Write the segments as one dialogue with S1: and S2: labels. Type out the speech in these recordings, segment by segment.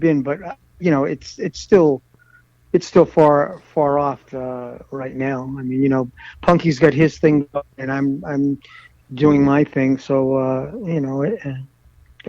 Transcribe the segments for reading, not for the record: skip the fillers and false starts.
S1: been, but it's still far off right now. I mean, Punky's got his thing, and I'm doing my thing. So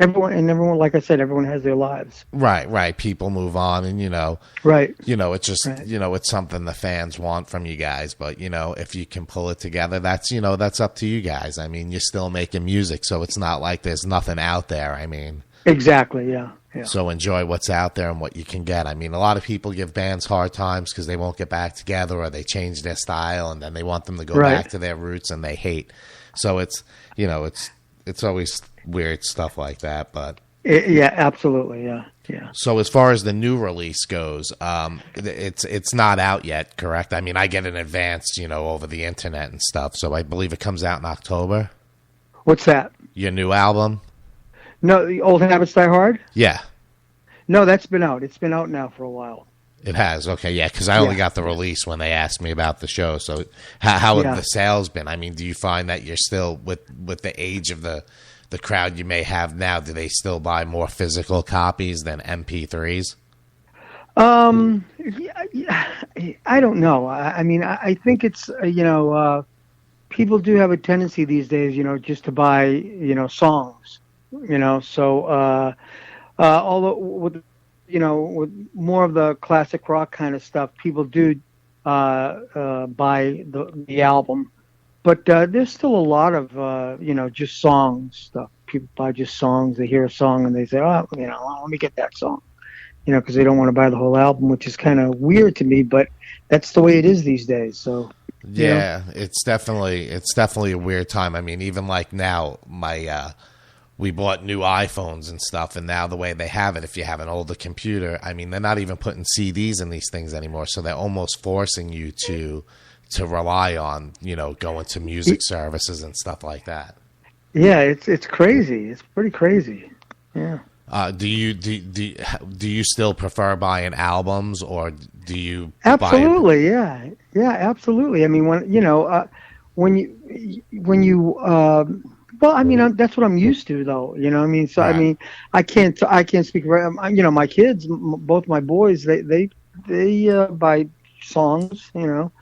S1: everyone, like I said, everyone has their lives.
S2: Right. People move on, and
S1: right.
S2: It's just
S1: right.
S2: It's something the fans want from you guys. But if you can pull it together, that's up to you guys. I mean, you're still making music, so it's not like there's nothing out there. I mean,
S1: exactly. Yeah.
S2: So enjoy what's out there and what you can get. I mean, a lot of people give bands hard times because they won't get back together, or they change their style, and then they want them to go back to their roots, and they hate. So it's always weird stuff like that. But
S1: yeah, absolutely, yeah.
S2: So as far as the new release goes, it's not out yet, correct? I mean, I get an advance, over the internet and stuff. So I believe it comes out in October.
S1: What's that?
S2: Your new album?
S1: No, the Old Habits Die Hard?
S2: Yeah.
S1: No, that's been out. It's been out now for a while.
S2: It has? Okay, yeah, because I only got the release when they asked me about the show. So how have the sales been? I mean, do you find that you're still, with the age of the crowd you may have now, do they still buy more physical copies than MP3s?
S1: I don't know. I mean, I think it's, people do have a tendency these days, just to buy, songs. So although with more of the classic rock kind of stuff, people do buy the album, but there's still a lot of just songs stuff. People buy just songs. They hear a song and they say, let me get that song, because they don't want to buy the whole album, which is kind of weird to me, but that's the way it is these days. So
S2: yeah, it's definitely a weird time. I mean, even like now, we bought new iPhones and stuff, and now the way they have it, if you have an older computer, I mean, they're not even putting CDs in these things anymore, so they're almost forcing you to rely on, going to music services and stuff like that.
S1: Yeah, it's crazy. It's pretty crazy. Yeah.
S2: Do you still prefer buying albums, or do you?
S1: Absolutely, yeah, absolutely. I mean, when you well, I mean, that's what I'm used to, though. I mean, so right. I mean, I can't speak for my kids, both my boys, they buy songs, so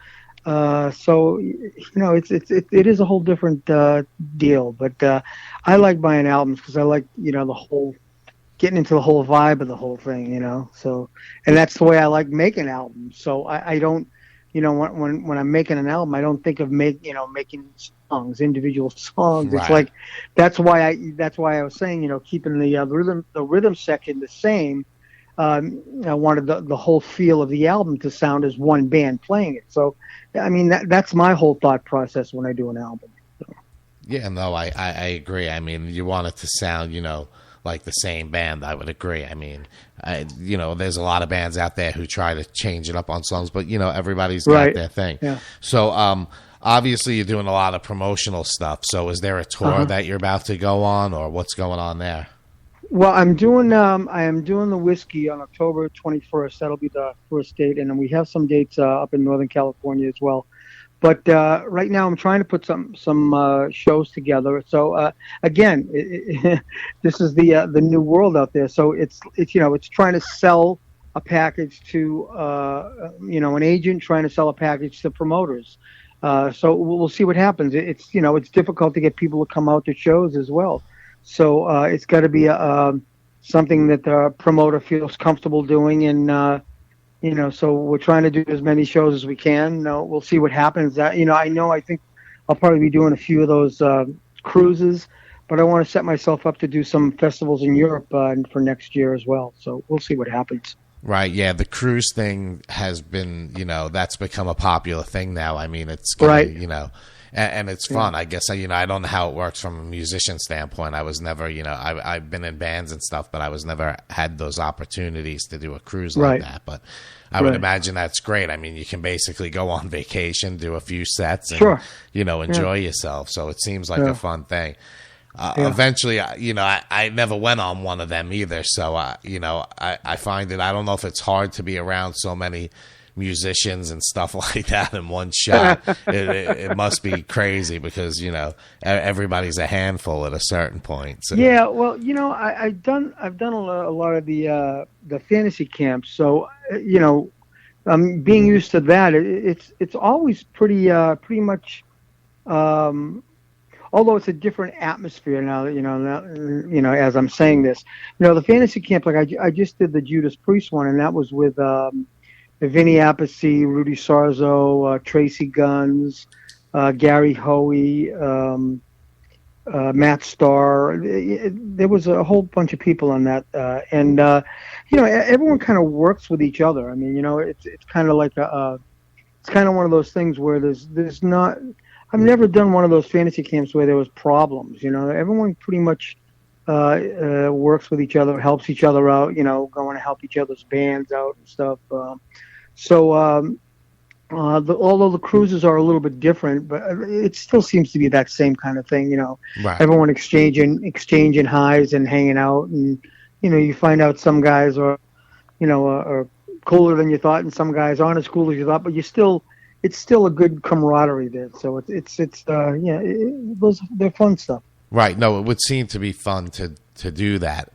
S1: it is a whole different deal. But I like buying albums because I like the whole getting into the whole vibe of the whole thing, So, and that's the way I like making albums. So I don't. When I'm making an album, I don't think of making songs, individual songs.
S2: Right.
S1: It's like that's why I was saying, keeping the rhythm section the same. I wanted the whole feel of the album to sound as one band playing it. So, I mean, that's my whole thought process when I do an album. So.
S2: Yeah, no, I agree. I mean, you want it to sound, like the same band. I would agree. I mean, there's a lot of bands out there who try to change it up on songs, but everybody's got their thing. Yeah. So obviously you're doing a lot of promotional stuff. So is there a tour that you're about to go on, or what's going on there?
S1: Well, I am doing the Whiskey on October 21st. That'll be the first date, and then we have some dates up in Northern California as well. But right now, I'm trying to put some shows together. So again, this is the new world out there. So it's trying to sell a package to an agent, trying to sell a package to promoters. So we'll see what happens. It's difficult to get people to come out to shows as well. So it's got to be something that the promoter feels comfortable doing, and so we're trying to do as many shows as we can. We'll see what happens. I think I'll probably be doing a few of those cruises, but I want to set myself up to do some festivals in Europe for next year as well. So we'll see what happens.
S2: Right. Yeah. The cruise thing has been, that's become a popular thing now. I mean, it's gonna, and it's fun. I guess, I don't know how it works from a musician standpoint. I was never, I've been in bands and stuff, but I was never had those opportunities to do a cruise like that. But I would imagine that's great. I mean, you can basically go on vacation, do a few sets, and, enjoy yourself. So it seems like a fun thing. Eventually, I never went on one of them either. So, I find it, I don't know if it's hard to be around so many musicians and stuff like that in one shot. It must be crazy because, everybody's a handful at a certain point. So.
S1: Yeah, well, I've done a lot of the fantasy camps, so being used to that, it's always pretty much. Although it's a different atmosphere now, as I'm saying this, the fantasy camp, like I just did the Judas Priest one, and that was with Vinny Appice, Rudy Sarzo, Tracy Guns, Gary Hoey, Matt Starr. There was a whole bunch of people on that, and everyone kind of works with each other. I mean, it's kind of like it's kind of one of those things where there's not. I've never done one of those fantasy camps where there was problems. Everyone pretty much works with each other, helps each other out. Going to help each other's bands out and stuff. Although the cruises are a little bit different, but it still seems to be that same kind of thing.
S2: Right.
S1: Everyone exchanging highs and hanging out, and you find out some guys are cooler than you thought, and some guys aren't as cool as you thought, but it's still a good camaraderie there. So they're fun stuff.
S2: Right. No, it would seem to be fun to do that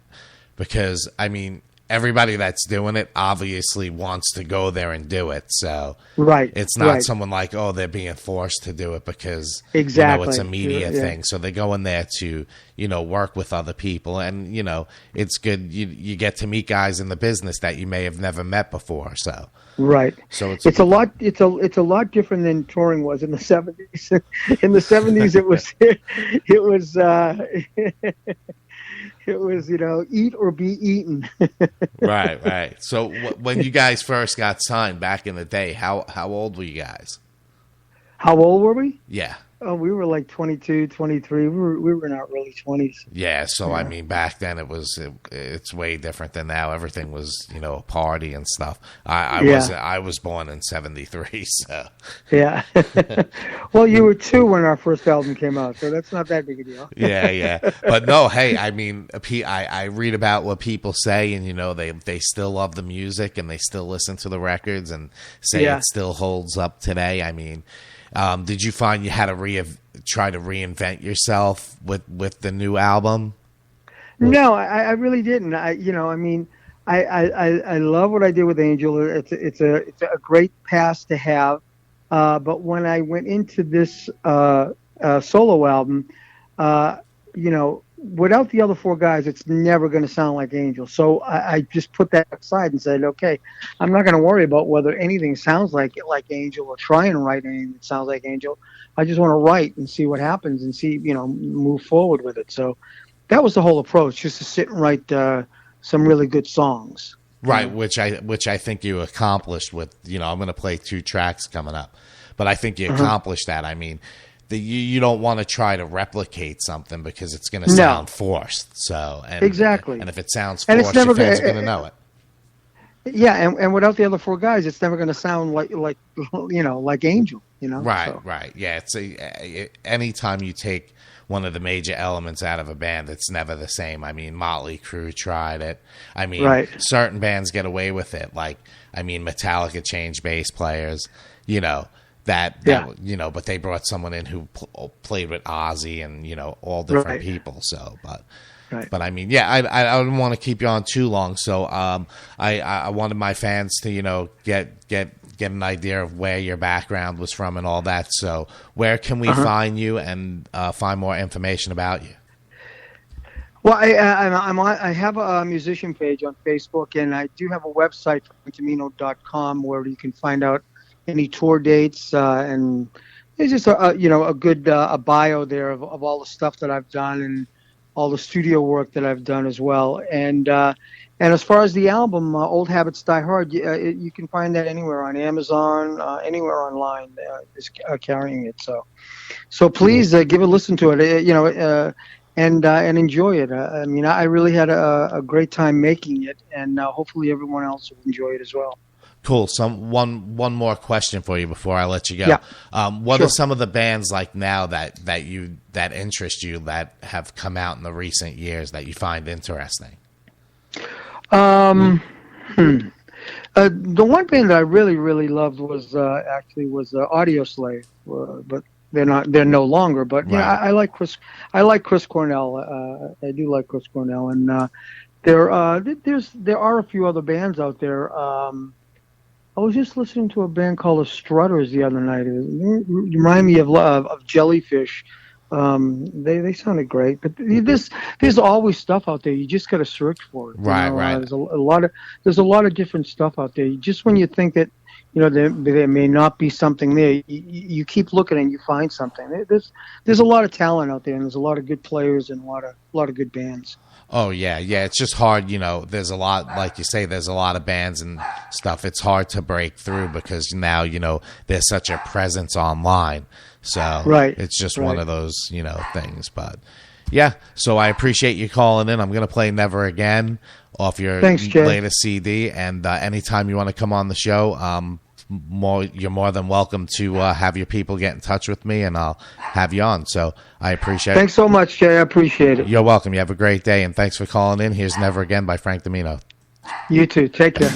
S2: because, I mean, everybody that's doing it obviously wants to go there and do it. So
S1: right.
S2: It's not someone like, they're being forced to do it because
S1: exactly.
S2: It's a media thing. So they go in there to, work with other people. And, it's good. You get to meet guys in the business that you may have never met before. So
S1: right.
S2: So it's
S1: a lot different than touring was in the 70s. In the 70s it was eat or be eaten.
S2: Right. So when you guys first got signed back in the day, how old were you guys?
S1: How old were we?
S2: Yeah.
S1: Oh, we were like 22, 23. We were in our early 20s.
S2: Yeah, so I mean, back then it's way different than now. Everything was, a party and stuff. I was born in 73, so.
S1: Yeah. Well, you were 2 when our first album came out, so that's not that big a deal.
S2: Yeah. But no, hey, I mean, I read about what people say, and, they still love the music, and they still listen to the records, and say it still holds up today. I mean, did you find you had to try to reinvent yourself with the new album?
S1: No, I really didn't. I love what I did with Angel. It's a great past to have. But when I went into this solo album, without the other 4 guys, it's never going to sound like Angel. So I just put that aside and said, okay, I'm not going to worry about whether anything sounds like Angel or try and write anything that sounds like Angel. I just want to write and see what happens and see, move forward with it. So that was the whole approach, just to sit and write some really good songs.
S2: Right, which I think you accomplished with, I'm going to play 2 tracks coming up. But I think you accomplished that. I mean, you don't want to try to replicate something because it's going to sound forced. So
S1: exactly,
S2: and if it sounds forced, your fans are going to know it.
S1: Yeah, and without the other 4 guys, it's never going to sound like Angel.
S2: Right,
S1: so.
S2: Right. Yeah, it's anytime you take one of the major elements out of a band, it's never the same. I mean, Motley Crue tried it. I mean, certain bands get away with it. Like, I mean, Metallica changed bass players. But they brought someone in who played with Ozzy and, all different people. So, but I mean, I don't want to keep you on too long. So, I wanted my fans to, get an idea of where your background was from and all that. So where can we find you and find more information about you?
S1: Well, I have a musician page on Facebook, and I do have a website, DIMINO.com, where you can find out any tour dates, and it's just a good bio there of all the stuff that I've done and all the studio work that I've done as well. And as far as the album, Old Habits Die Hard, you can find that anywhere on Amazon, anywhere online is carrying it. So please give a listen to it, and enjoy it. I mean, I really had a great time making it, and hopefully everyone else will enjoy it as well.
S2: Cool. One more question for you before I let you go.
S1: Yeah.
S2: What are some of the bands like now that interest you, that have come out in the recent years that you find interesting?
S1: The one band that I really, really loved was Audio Slave, but they're no longer. But yeah,
S2: Right.
S1: I like Chris Cornell. I do like Chris Cornell, and there are a few other bands out there. I was just listening to a band called the Strutters the other night. It remind me of Jellyfish. They sounded great, but there's always stuff out there. You just got to search for it.
S2: Right, right.
S1: There's a lot of different stuff out there. Just when you think that there may not be something there, you keep looking and you find something. There's a lot of talent out there, and there's a lot of good players and a lot of good bands.
S2: Oh yeah. It's just hard, there's a lot, like you say, there's a lot of bands and stuff. It's hard to break through because now, there's such a presence online. So it's just one of those, things. But yeah, so I appreciate you calling in. I'm going to play Never Again off your latest CD. And anytime you want to come on the show, you're more than welcome to have your people get in touch with me, and I'll have you on. So I appreciate it.
S1: Thanks so much, Jay. I appreciate it.
S2: You're welcome. You have a great day, and thanks for calling in. Here's Never Again by Frank DIMINO.
S1: You too. Take care.